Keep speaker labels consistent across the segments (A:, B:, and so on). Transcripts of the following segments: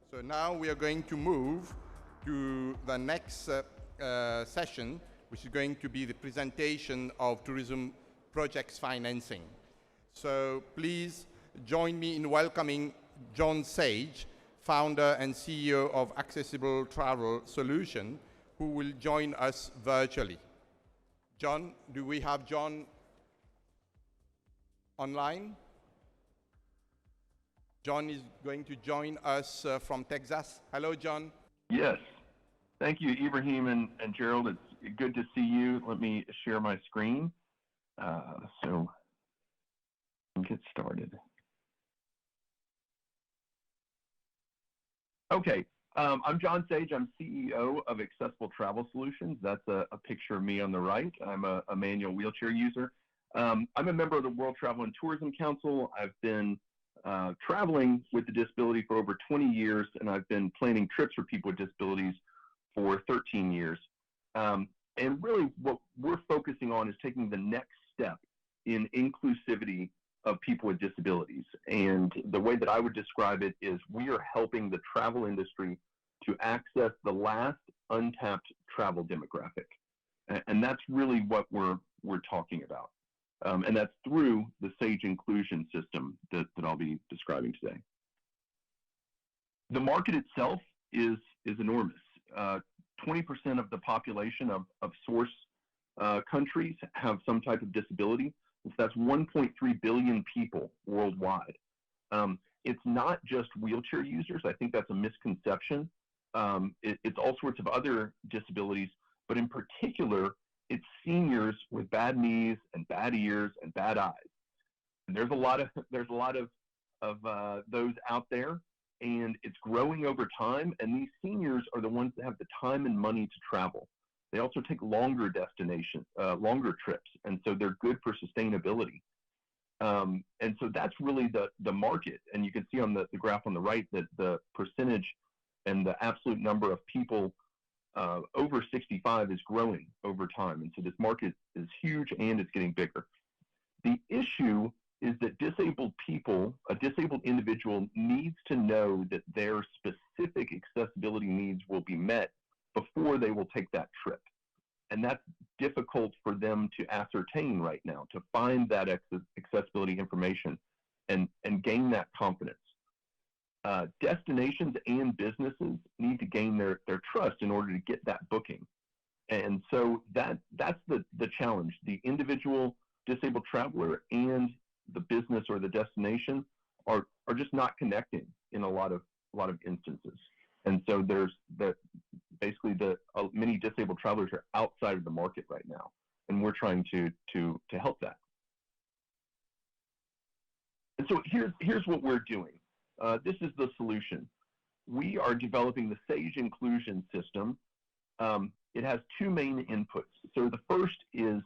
A: So now we are going to move to the next session, which is going to be the presentation of tourism projects financing. So please join me in welcoming John Sage, founder and CEO of Accessible Travel Solution, who will join us virtually. John, do we have John online? John is going to join us from Texas. Hello, John.
B: Yes. Thank you, Ibrahim and Gerald. It's good to see you. Let me share my screen so we can get started. Okay. I'm John Sage. I'm CEO of Accessible Travel Solutions. That's a picture of me on the right. I'm a manual wheelchair user. I'm a member of the World Travel and Tourism Council. I've been traveling with a disability for over 20 years, and I've been planning trips for people with disabilities for 13 years. And really what we're focusing on is taking the next step in inclusivity of people with disabilities. And the way that I would describe it is we are helping the travel industry to access the last untapped travel demographic. And that's really what we're talking about. And that's through the SAGE inclusion system that I'll be describing today. The market itself is enormous. 20% of the population of source countries have some type of disability. So that's 1.3 billion people worldwide. It's not just wheelchair users. I think that's a misconception. It's all sorts of other disabilities, but in particular, it's seniors with bad knees and bad ears and bad eyes. And there's a lot of those out there, and it's growing over time. And these seniors are the ones that have the time and money to travel. They also take longer longer trips, and so they're good for sustainability. And so that's really the market. And you can see on the graph on the right that the percentage and the absolute number of people over 65 is growing over time. And so this market is huge and it's getting bigger. The issue is that disabled people, a disabled individual needs to know that their specific accessibility needs will be met before they will take that trip. And that's difficult for them to ascertain right now, to find that accessibility information and gain that confidence. Destinations and businesses need to gain their trust in order to get that booking. And so that's the challenge. The individual disabled traveler and the business or the destination are just not connecting in a lot of instances. And so there's many disabled travelers are outside of the market right now, and we're trying to help that. And so here's what we're doing. This is the solution. We are developing the SAGE inclusion system. It has two main inputs. So the first is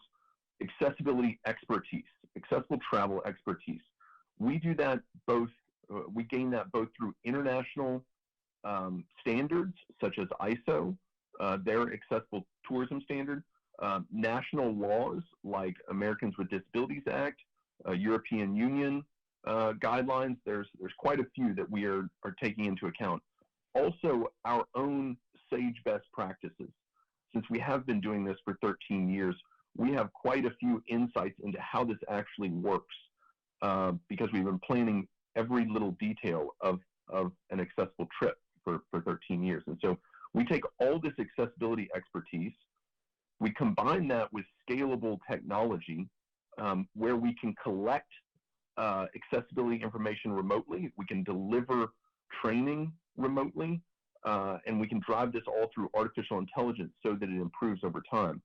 B: accessibility expertise, accessible travel expertise. We do that both, we gain that both through international standards such as ISO, their accessible tourism standard, national laws like Americans with Disabilities Act, European Union guidelines. There's quite a few that we are taking into account. Also, our own SAGE best practices. Since we have been doing this for 13 years, we have quite a few insights into how this actually works because we've been planning every little detail of an accessible trip for 13 years. And so we take all this accessibility expertise, we combine that with scalable technology where we can collect accessibility information remotely, we can deliver training remotely, and we can drive this all through artificial intelligence so that it improves over time.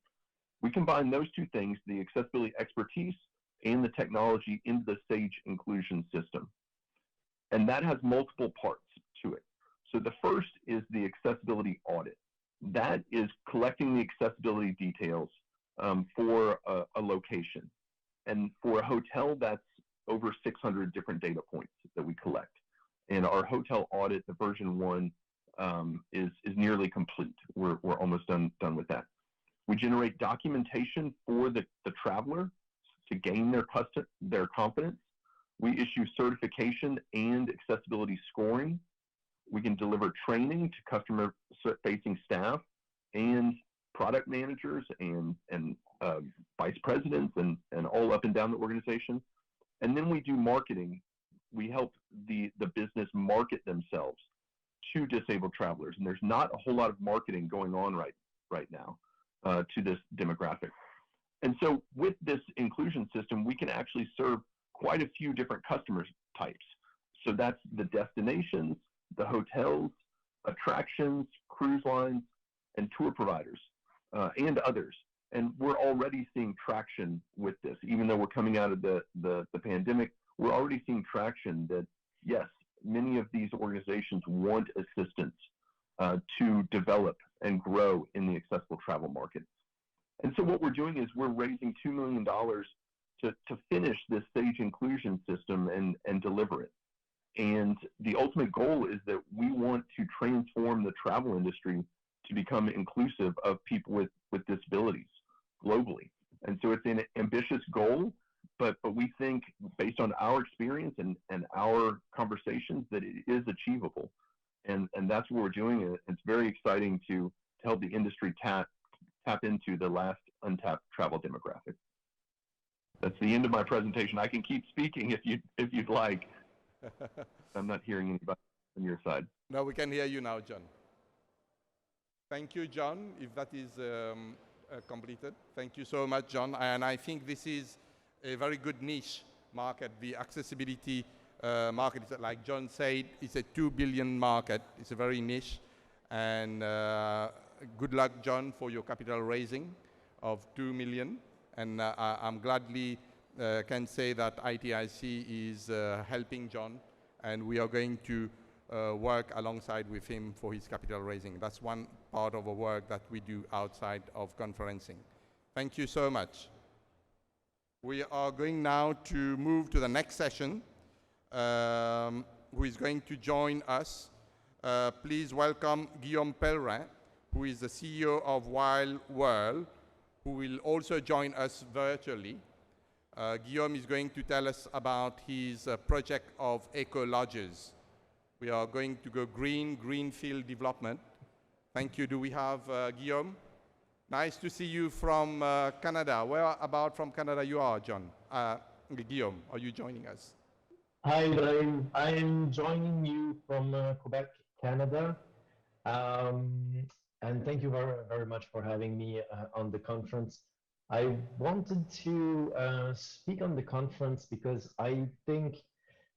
B: We combine those two things, the accessibility expertise and the technology, into the SAGE inclusion system. And that has multiple parts to it. So the first is the accessibility audit. That is collecting the accessibility details for a location. And for a hotel, that's over 600 different data points that we collect. And our hotel audit, the version 1, is nearly complete. We're almost done with that. We generate documentation for the traveler to gain their confidence. We issue certification and accessibility scoring. We can deliver training to customer-facing staff and product managers and vice presidents and all up and down the organization. And then we do marketing. We help the business market themselves to disabled travelers. And there's not a whole lot of marketing going on right now to this demographic. And so with this inclusion system, we can actually serve quite a few different customer types. So that's the destinations, the hotels, attractions, cruise lines, and tour providers, and others. And we're already seeing traction with this. Even though we're coming out of the pandemic, we're already seeing traction that, yes, many of these organizations want assistance to develop and grow in the accessible travel market. And so what we're doing is we're raising $2 million to finish this SAGE inclusion system and deliver it. And the ultimate goal is that we want to transform the travel industry to become inclusive of people with disabilities globally. And so it's an ambitious goal, but we think based on our experience and our conversations that it is achievable. And that's what we're doing. And it's very exciting to help the industry tap into the last untapped travel demographic. That's the end of my presentation. I can keep speaking if you'd like. I'm not hearing anybody on your side.
A: No, we can hear you now, John. Thank you, John, if that is completed. Thank you so much, John. And I think this is a very good niche market, the accessibility market. Like John said, it's a 2 billion market. It's a very niche. And good luck, John, for your capital raising of 2 million. And I'm gladly can say that ITIC is helping John, and we are going to work alongside with him for his capital raising. That's one part of the work that we do outside of conferencing. Thank you so much. We are going now to move to the next session, who is going to join us. Please welcome Guillaume Pellerin, who is the CEO of Wild World, who will also join us virtually. Guillaume is going to tell us about his project of eco-lodges. We are going to go greenfield development. Thank you. Do we have Guillaume? Nice to see you from Canada. Where about from Canada you are, John? Guillaume, are you joining us?
C: Hi, Ibrahim. I am joining you from Quebec, Canada. And thank you very, very much for having me on the conference. I wanted to speak on the conference because I think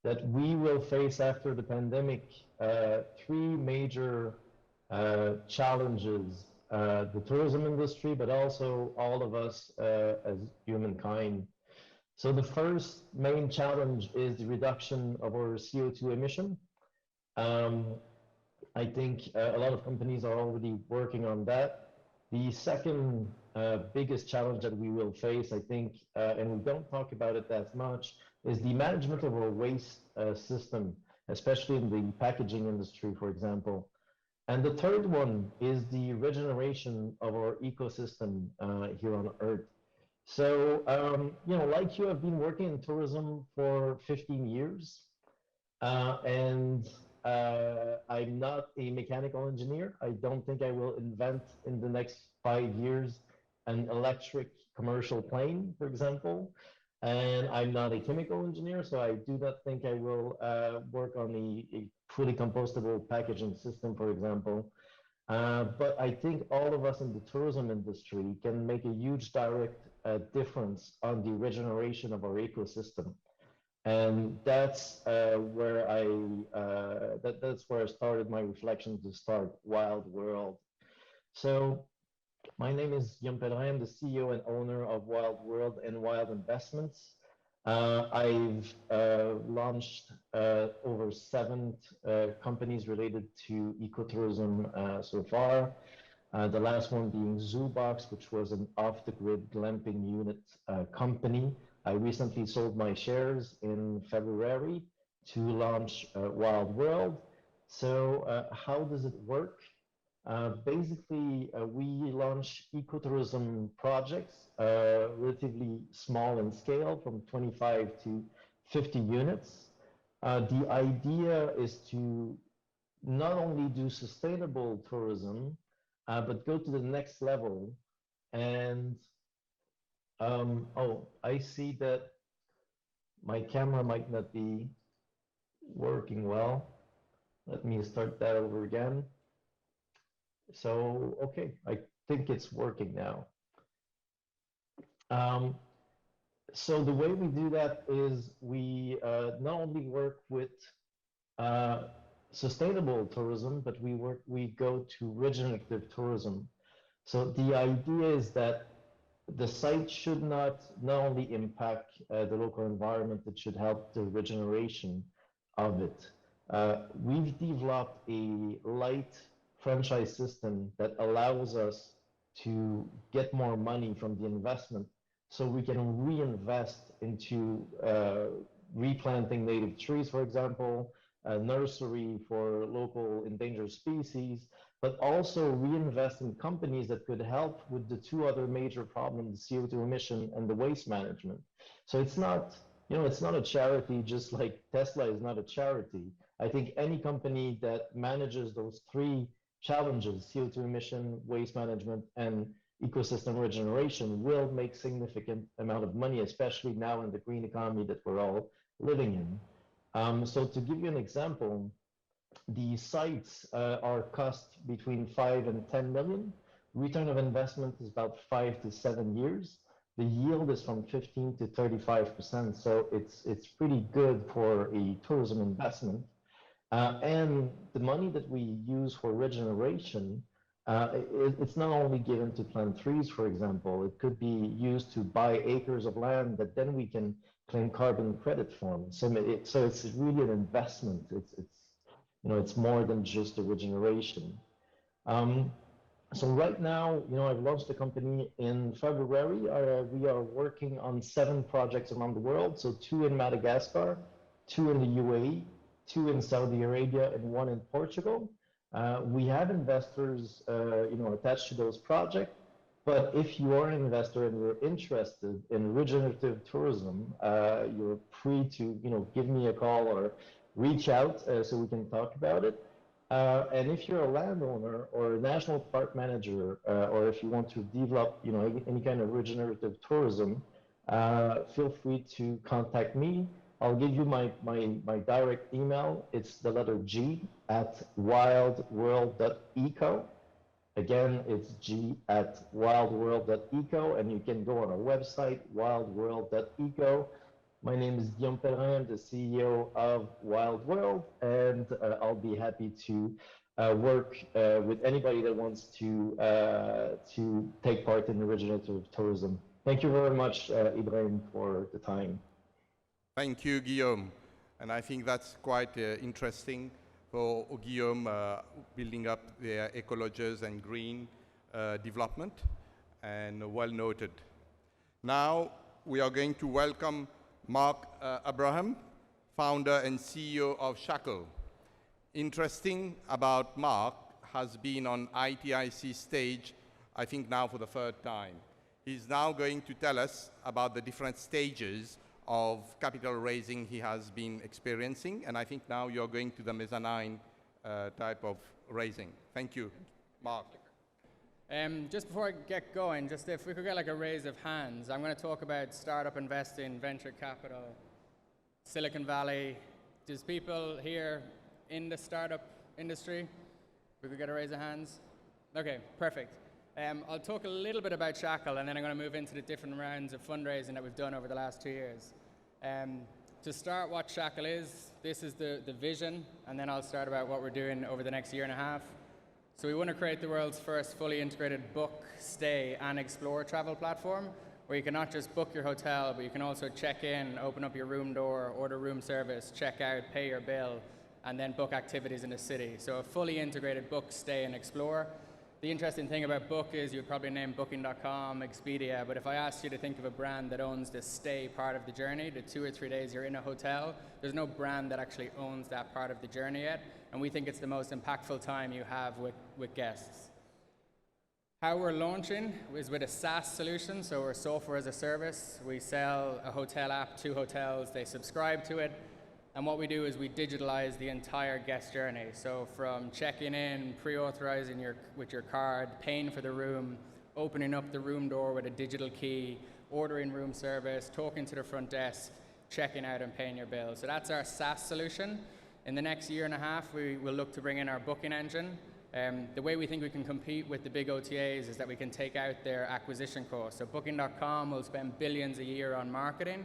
C: that we will face after the pandemic three major challenges, the tourism industry, but also all of us as humankind. So the first main challenge is the reduction of our CO2 emission. I think a lot of companies are already working on that. The second biggest challenge that we will face, I think, and we don't talk about it that much, is the management of our waste system, especially in the packaging industry, for example. And the third one is the regeneration of our ecosystem here on Earth. So, you know, like you have been working in tourism for 15 years, and I'm not a mechanical engineer. I don't think I will invent in the next 5 years an electric commercial plane, for example. And I'm not a chemical engineer, so I do not think I will work on a fully compostable packaging system, for example. But I think all of us in the tourism industry can make a huge direct difference on the regeneration of our ecosystem. And that's where that's where I started my reflection to start Wild World. So my name is Guillaume Pellerin. I'm the CEO and owner of Wild World and Wild Investments. I've launched over 7 companies related to ecotourism so far. The last one being ZooBox, which was an off-the-grid glamping unit company. I recently sold my shares in February to launch Wild World. So how does it work? Basically, we launch ecotourism projects, relatively small in scale, from 25 to 50 units. The idea is to not only do sustainable tourism, but go to the next level. And oh, I see that my camera might not be working well. Let me start that over again. So, okay, I think it's working now. Um, so the way we do that is we not only work with uh, sustainable tourism, but we go to regenerative tourism. So the idea is that the site should not only impact the local environment, it should help the regeneration of it. We've developed a light franchise system that allows us to get more money from the investment so we can reinvest into replanting native trees, for example, a nursery for local endangered species, but also reinvest in companies that could help with the two other major problems, CO2 emission and the waste management. So it's not, it's not a charity, just like Tesla is not a charity. I think any company that manages those three challenges, CO2 emission, waste management, and ecosystem regeneration, will make significant amount of money, especially now in the green economy that we're all living in. So to give you an example, the sites are cost between 5 and 10 million. Return of investment is about 5 to 7 years. The yield is from 15 to 35%, so it's pretty good for a tourism investment. And the money that we use for regeneration, it's not only given to plant trees, for example. It could be used to buy acres of land that then we can claim carbon credit from. So it's really an investment. It's more than just a regeneration. So right now, I've launched a company in February. We are working on 7 projects around the world. So 2 in Madagascar, 2 in the UAE, 2 in Saudi Arabia, and 1 in Portugal. We have investors, attached to those projects. But if you are an investor and you're interested in regenerative tourism, you're free to, give me a call or reach out so we can talk about it. And if you're a landowner or a national park manager, or if you want to develop, any kind of regenerative tourism, feel free to contact me. I'll give you my direct email. It's the letter G at wildworld.eco. Again, it's g@wildworld.eco, and you can go on our website, wildworld.eco. My name is Guillaume Pellerin, I'm the CEO of Wild World, and I'll be happy to work with anybody that wants to take part in regenerative tourism. Thank you very much, Ibrahim, for the time.
A: Thank you, Guillaume. And I think that's quite interesting for Guillaume building up the ecologies and green development, and well noted. Now we are going to welcome Mark Abraham, founder and CEO of Shackle. Interesting about Mark has been on ITIC stage, I think now for the 3rd time. He's now going to tell us about the different stages of capital raising he has been experiencing, and I think now you're going to the mezzanine type of raising. Thank you, Mark.
D: Just before I get going, just if we could get like a raise of hands, I'm going to talk about startup investing, venture capital, Silicon Valley. There's people here in the startup industry. We could get a raise of hands. Okay, perfect. I'll talk a little bit about Shackle, and then I'm going to move into the different rounds of fundraising that we've done over the last 2 years. To start what Shackle is, this is the vision, and then I'll start about what we're doing over the next 1.5 years. So we want to create the world's first fully integrated book, stay, and explore travel platform, where you can not just book your hotel, but you can also check in, open up your room door, order room service, check out, pay your bill, and then book activities in the city. So a fully integrated book, stay, and explore. The interesting thing about book is you'd probably name Booking.com, Expedia, but if I asked you to think of a brand that owns the stay part of the journey, the 2 or 3 days you're in a hotel, there's no brand that actually owns that part of the journey yet, and we think it's the most impactful time you have with guests. How we're launching is with a SaaS solution, so we're software as a service. We sell a hotel app to hotels, they subscribe to it, And what we do is we digitalize the entire guest journey. So from checking in, pre-authorizing with your card, paying for the room, opening up the room door with a digital key, ordering room service, talking to the front desk, checking out and paying your bill. So that's our SaaS solution. In the next year and a half, we will look to bring in our booking engine. The way we think we can compete with the big OTAs is that we can take out their acquisition costs. So Booking.com will spend billions a year on marketing.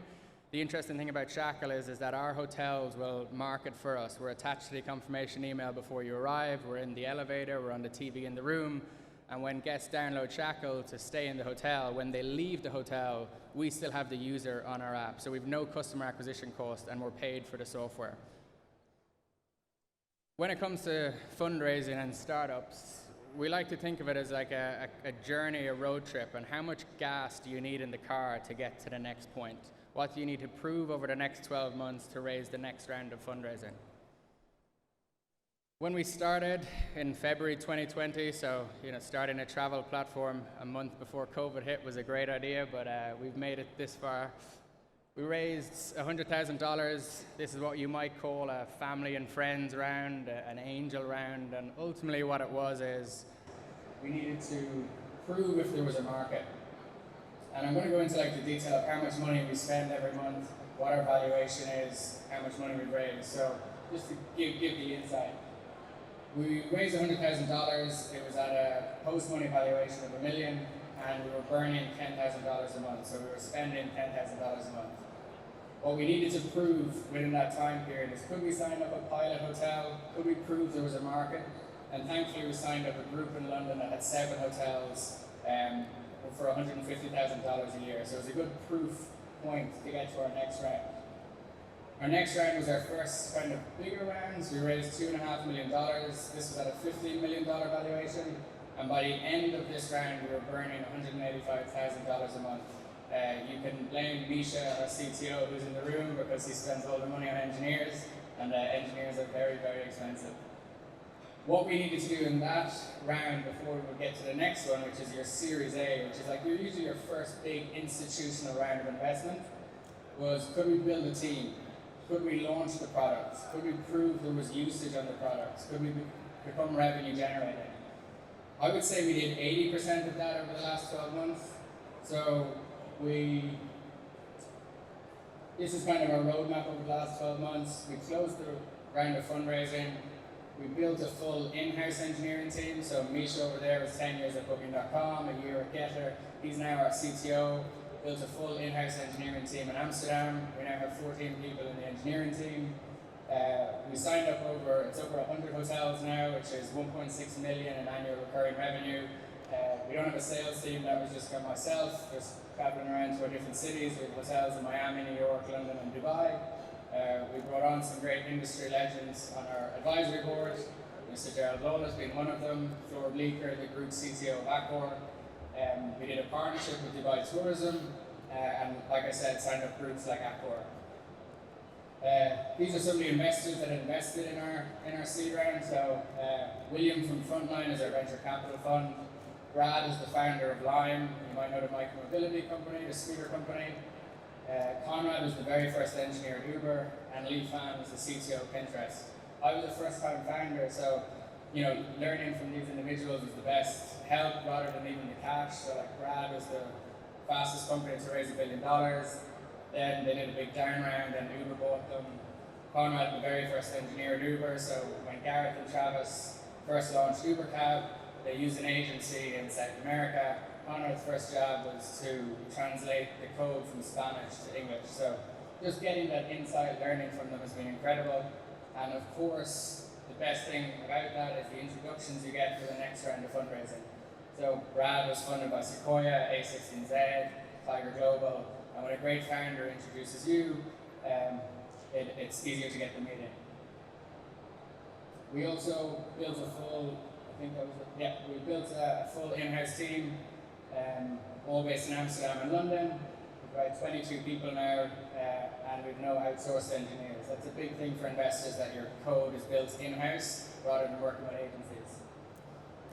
D: The interesting thing about Shackle is that our hotels will market for us. We're attached to the confirmation email before you arrive. We're in the elevator. We're on the TV in the room. And when guests download Shackle to stay in the hotel, when they leave the hotel, we still have the user on our app. So we've no customer acquisition cost, and we're paid for the software. When it comes to fundraising and startups, we like to think of it as like a journey, a road trip, and how much gas do you need in the car to get to the next point? What do you need to prove over the next 12 months to raise the next round of fundraising? When we started in February 2020, so starting a travel platform a month before COVID hit was a great idea, but we've made it this far. We raised $100,000. This is what you might call a family and friends round, an angel round, and ultimately what it was is we needed to prove if there was a market. And I'm going to go into the detail of how much money we spend every month, what our valuation is, how much money we've raised. So just to give the insight. We raised $100,000. It was at a post-money valuation of $1 million, and we were burning $10,000 a month. So we were spending $10,000 a month. What we needed to prove within that time period is, could we sign up a pilot hotel? Could we prove there was a market? And thankfully, we signed up a group in London that had 7 hotels for $150,000 a year. So it was a good proof point to get to our next round. Our next round was our first kind of bigger rounds. We raised $2.5 million. This was at a $15 million valuation. And by the end of this round, we were burning $185,000 a month. You can blame Misha, our CTO, who's in the room, because he spends all the money on engineers, and engineers are very, very expensive. What we needed to do in that round before we would get to the next one, which is your Series A, which is usually your first big institutional round of investment, was, could we build a team? Could we launch the product? Could we prove there was usage on the product? Could we become revenue generating? I would say we did 80% of that over the last 12 months. So this is kind of our roadmap over the last 12 months. We closed the round of fundraising. We built a full in-house engineering team. So Misha over there was 10 years at Booking.com, a year at Getter. He's now our CTO. Built a full in-house engineering team in Amsterdam. We now have 14 people in the engineering team. We signed up it's over 100 hotels now, which is 1.6 million in annual recurring revenue. We don't have a sales team, that was just myself, just traveling around to our different cities. We have hotels in Miami, New York, London, and Dubai. We brought on some great industry legends on our advisory board. Mr. Gerald Lawless being one of them, Flor Bleeker, the group CTO of Accor. We did a partnership with Dubai Tourism, and like I said, signed up groups like Accor. These are some of the investors that invested in our seed round. So William from Frontline is our venture capital fund. Brad is the founder of Lime. You might know the micromobility company, the scooter company. Conrad was the very first engineer at Uber, and Lee Fan was the CTO of Pinterest. I was a first-time founder, so learning from these individuals was the best help rather than even the cash. So Brad was the fastest company to raise $1 billion. Then they did a big down round, and Uber bought them. Conrad, the very first engineer at Uber. So when Gareth and Travis first launched Uber Cab, they used an agency in South America. Conrad's first job was to translate the code from Spanish to English. So just getting that inside learning from them has been incredible. And of course, the best thing about that is the introductions you get for the next round of fundraising. So Brad was funded by Sequoia, A16Z, Tiger Global, and when a great founder introduces you, it's easier to get the meeting. We also built a full, we built a full in-house team, all based in Amsterdam and London. We've got 22 people now, and we've no outsourced engineers. That's a big thing for investors, that your code is built in-house rather than working with agencies.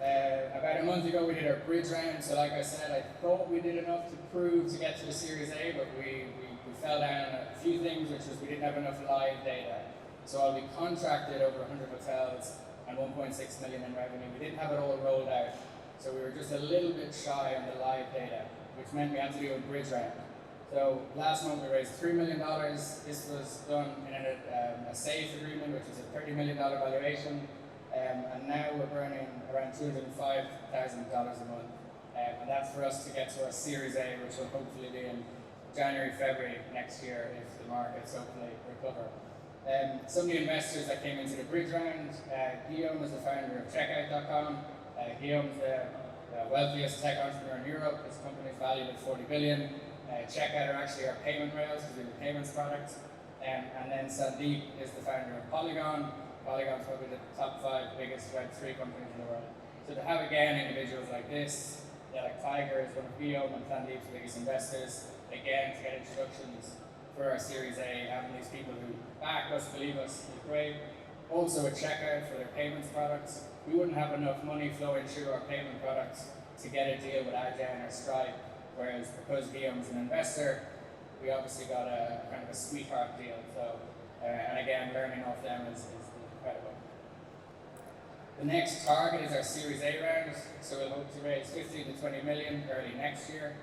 D: About a month ago, we did our bridge round. So like I said, I thought we did enough to prove to get to the Series A, but we fell down on a few things, which was we didn't have enough live data. So we contracted over 100 hotels and 1.6 million in revenue. We didn't have it all rolled out. So we were just a little bit shy on the live data, which meant we had to do a bridge round. So last month we raised $3 million. This was done in a SAFE agreement, which is a $30 million valuation. And now we're burning around $205,000 a month. And that's for us to get to our Series A, which will hopefully be in January, February next year if the markets hopefully recover. Some of the investors that came into the bridge round, Guillaume is the founder of Checkout.com. Guillaume's the wealthiest tech entrepreneur in Europe. His company is valued at 40 billion. Checkout are actually our payment rails because we have a payments product. And then Sandeep is the founder of Polygon. Polygon's probably the top 5 biggest Web3 companies in the world. So to have again individuals like this, like Tiger is one of Guillaume and Sandeep's biggest investors, again to get introductions for our Series A, having these people who back us, believe us, is great. Also a Checkout for their payments products. We wouldn't have enough money flowing through our payment products to get a deal with Adyen or Stripe, whereas because Guillaume's an investor, we obviously got a kind of a sweetheart deal. So, and again, learning off them is incredible. The next target is our Series A round, so we'll hope to raise 15 to 20 million early next year.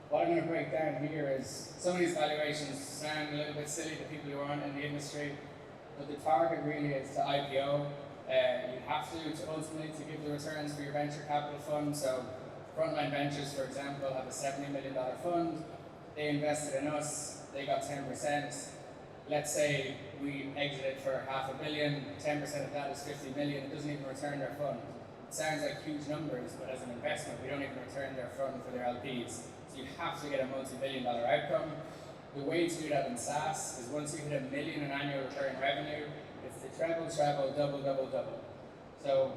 D: What I'm going to break down here is some of these valuations sound a little bit silly to people who aren't in the industry, but the target really is to IPO. You have to ultimately to give the returns for your venture capital fund. So Frontline Ventures, for example, have a $70 million fund. They invested in us, they got 10%. Let's say we exited for $500 million, 10% of that is 50 million, it doesn't even return their fund. It sounds like huge numbers, but as an investment, we don't even return their fund for their LPs. So you have to get a multi-billion-dollar outcome. The way to do that in SaaS is once you hit $1 million in annual recurring revenue, it's the treble, double, double, double. So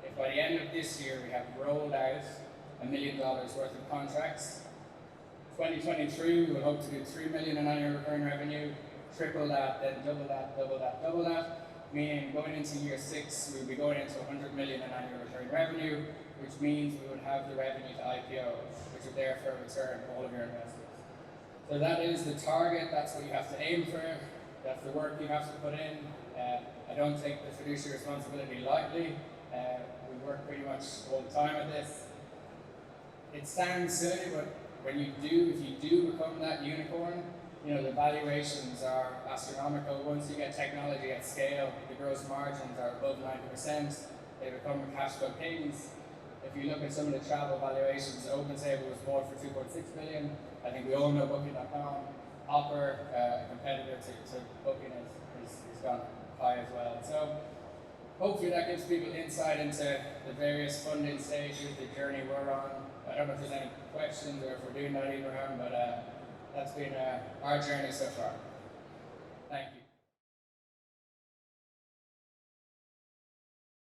D: if by the end of this year we have rolled out $1 million worth of contracts, 2023 we will hope to do 3 million in annual recurring revenue, triple that, then double that, double that, double that, meaning going into year 6 we will be going into 100 million in annual recurring revenue, which means we would have the revenue to IPO, which are there for a return for all of your investors. So that is the target, that's what you have to aim for, that's the work you have to put in. I don't take the fiduciary responsibility lightly. We work pretty much all the time at this. It sounds silly, but when you do, if you do become that unicorn, you know, the valuations are astronomical. Once you get technology at scale, the gross margins are above 90%. They become cash flow kings. If you look at some of the travel valuations, OpenTable was bought for 2.6 billion. I think we all know Booking.com. Hopper, a competitor to Booking, is gone high as well. So hopefully that gives people insight into the various funding stages, the journey we're on. I don't know if there's any questions or if we're doing that either, but that's been our journey so far.